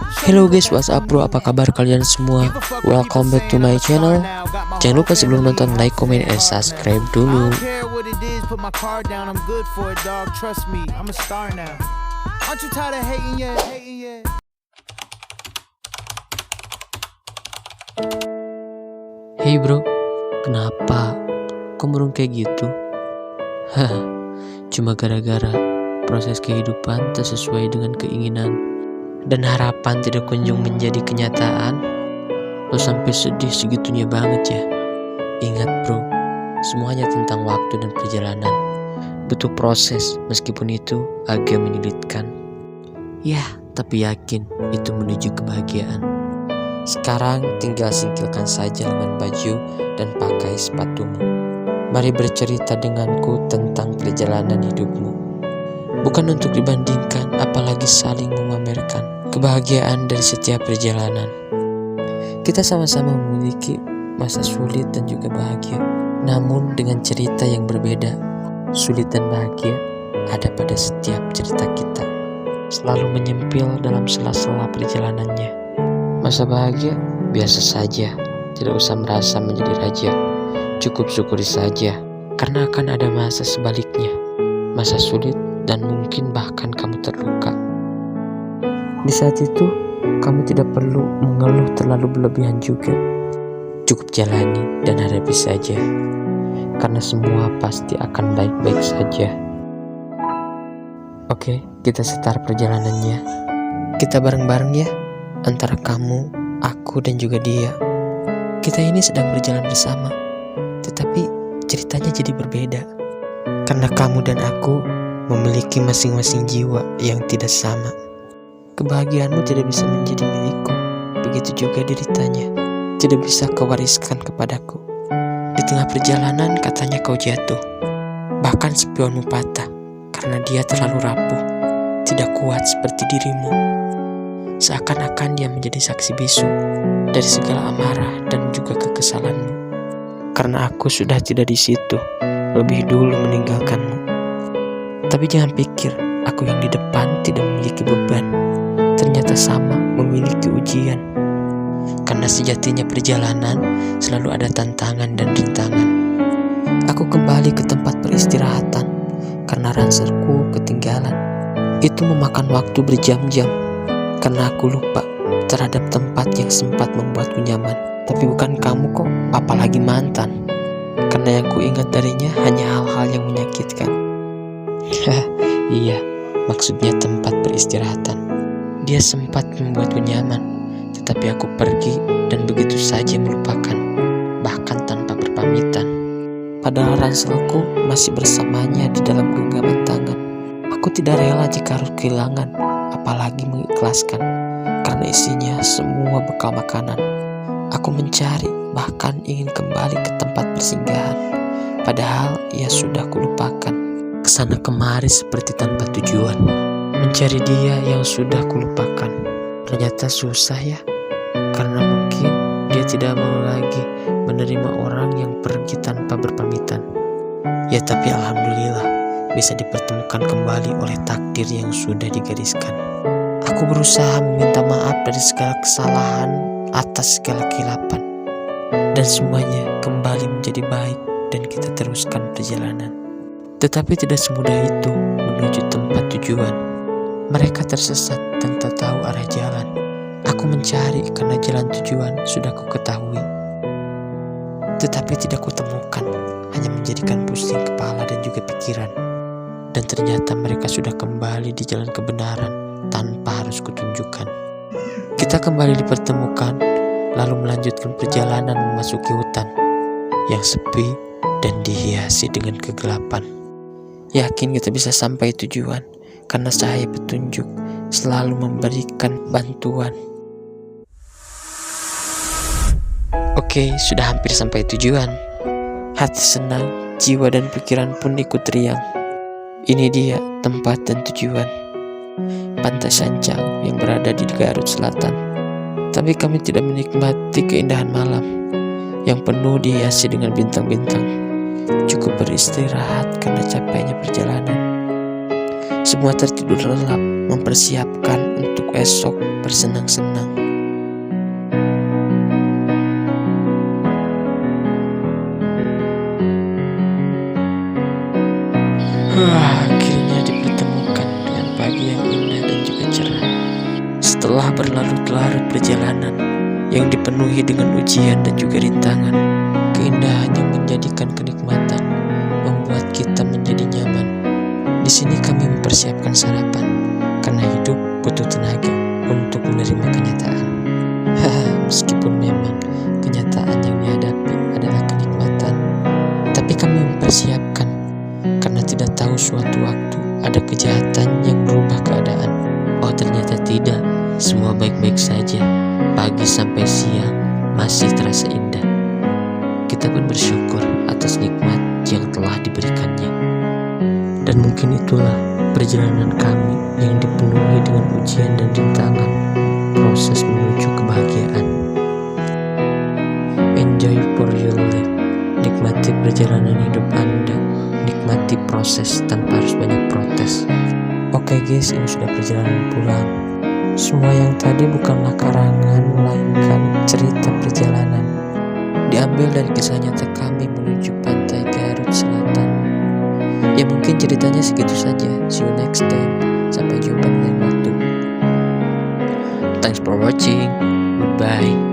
Hello guys, what's up bro? Apa kabar kalian semua? Welcome back to my channel. Jangan lupa sebelum nonton like, comment, and subscribe dulu. Hey bro, kenapa? Kok murung kayak gitu? Hah, cuma gara-gara proses kehidupan tak sesuai dengan keinginan dan harapan tidak kunjung menjadi kenyataan. Lo sampai sedih segitunya banget ya? Ingat bro, semuanya tentang waktu dan perjalanan. Butuh proses, meskipun itu agak menyulitkan. Ya, tapi yakin itu menuju kebahagiaan. Sekarang tinggal singkirkan saja lengan baju dan pakai sepatumu. Mari bercerita denganku tentang perjalanan hidupmu. Bukan untuk dibandingkan, apalagi saling memamerkan kebahagiaan dari setiap perjalanan. Kita sama-sama memiliki masa sulit dan juga bahagia, namun dengan cerita yang berbeda. Sulit dan bahagia ada pada setiap cerita kita, selalu menyempil dalam sela-sela perjalanannya. Masa bahagia biasa saja, tidak usah merasa menjadi raja. Cukup syukuri saja, karena akan ada masa sebaliknya, masa sulit dan mungkin bahkan kamu terluka. Di saat itu, kamu tidak perlu mengeluh terlalu berlebihan juga. Cukup jalani dan hadapi saja, karena semua pasti akan baik-baik saja. Oke, kita start perjalanannya. Kita bareng-bareng ya, antara kamu, aku, dan juga dia. Kita ini sedang berjalan bersama, tetapi ceritanya jadi berbeda. Karena kamu dan aku memiliki masing-masing jiwa yang tidak sama. Kebahagiaanmu tidak bisa menjadi milikku, begitu juga deritanya tidak bisa kau wariskan kepadaku. Di tengah perjalanan katanya kau jatuh, bahkan spionmu patah karena dia terlalu rapuh, tidak kuat seperti dirimu. Seakan-akan dia menjadi saksi bisu dari segala amarah dan juga kekesalanmu. Karena aku sudah tidak di situ, lebih dulu meninggalkanmu. Tapi jangan pikir aku yang di depan tidak memiliki beban. Ternyata sama memiliki ujian. Karena sejatinya perjalanan selalu ada tantangan dan rintangan. Aku kembali ke tempat peristirahatan karena ranserku ketinggalan. Itu memakan waktu berjam-jam karena aku lupa terhadap tempat yang sempat membuatku nyaman. Tapi bukan kamu kok, apalagi mantan. Karena yang kuingat darinya hanya hal-hal yang menyakitkan. Iya, maksudnya tempat peristirahatan. Dia sempat membuatku nyaman, tetapi aku pergi dan begitu saja melupakan, bahkan tanpa berpamitan. Padahal ranselku masih bersamanya di dalam genggaman tangan. Aku tidak rela jika harus kehilangan, apalagi mengikhlaskan, karena isinya semua bekal makanan. Aku mencari, bahkan ingin kembali ke tempat persinggahan, padahal ia sudah kulupakan. Kesana kemari seperti tanpa tujuan, mencari dia yang sudah kulupakan. Ternyata susah ya, karena mungkin dia tidak mau lagi menerima orang yang pergi tanpa berpamitan. Ya tapi alhamdulillah bisa dipertemukan kembali oleh takdir yang sudah digariskan. Aku berusaha meminta maaf dari segala kesalahan atas segala kehilapan, dan semuanya kembali menjadi baik dan kita teruskan perjalanan. Tetapi tidak semudah itu menuju tempat tujuan. Mereka tersesat dan tak tahu arah jalan. Aku mencari karena jalan tujuan sudah ku ketahui, tetapi tidak kutemukan, hanya menjadikan pusing kepala dan juga pikiran. Dan ternyata mereka sudah kembali di jalan kebenaran tanpa harus kutunjukkan. Kita kembali dipertemukan, lalu melanjutkan perjalanan memasuki hutan yang sepi dan dihiasi dengan kegelapan. Yakin kita bisa sampai tujuan, karena cahaya petunjuk selalu memberikan bantuan. Oke, sudah hampir sampai tujuan. Hati senang, jiwa dan pikiran pun ikut riang. Ini dia tempat dan tujuan, Pantai Sancang yang berada di Garut Selatan. Tapi kami tidak menikmati keindahan malam yang penuh dihiasi dengan bintang-bintang. Cukup beristirahat karena capeknya perjalanan. Semua tertidur lelap mempersiapkan untuk esok bersenang-senang. Akhirnya dipertemukan dengan pagi yang indah dan juga cerah. Setelah berlarut-larut perjalanan yang dipenuhi dengan ujian dan juga rintangan, keindahan yang menjadikan kenikmatan membuat kita menjadi nyaman. Di sini kami mempersiapkan sarapan, karena hidup butuh tenaga untuk menerima kenyataan. Meskipun memang kenyataan yang dihadapi adalah kenikmatan, tapi kami mempersiapkan karena tidak tahu suatu waktu ada kejahatan yang merubah keadaan. Oh, ternyata tidak, semua baik-baik saja. Pagi sampai siang masih terasa indah. Kita pun bersyukur atas nikmat yang telah diberikannya. Dan mungkin itulah perjalanan kami yang dipenuhi dengan ujian dan rintangan, proses menuju kebahagiaan. Enjoy for your life. Nikmati perjalanan hidup Anda. Nikmati proses tanpa harus banyak protes. Oke guys, ini sudah perjalanan pulang. Semua yang tadi bukanlah karangan, melainkan cerita perjalanan. Diambil dari kisah nyata kami menuju pantai Garut Selatan. Ya mungkin ceritanya segitu saja. See you next time. Sampai jumpa di lain waktu. Thanks for watching. Goodbye.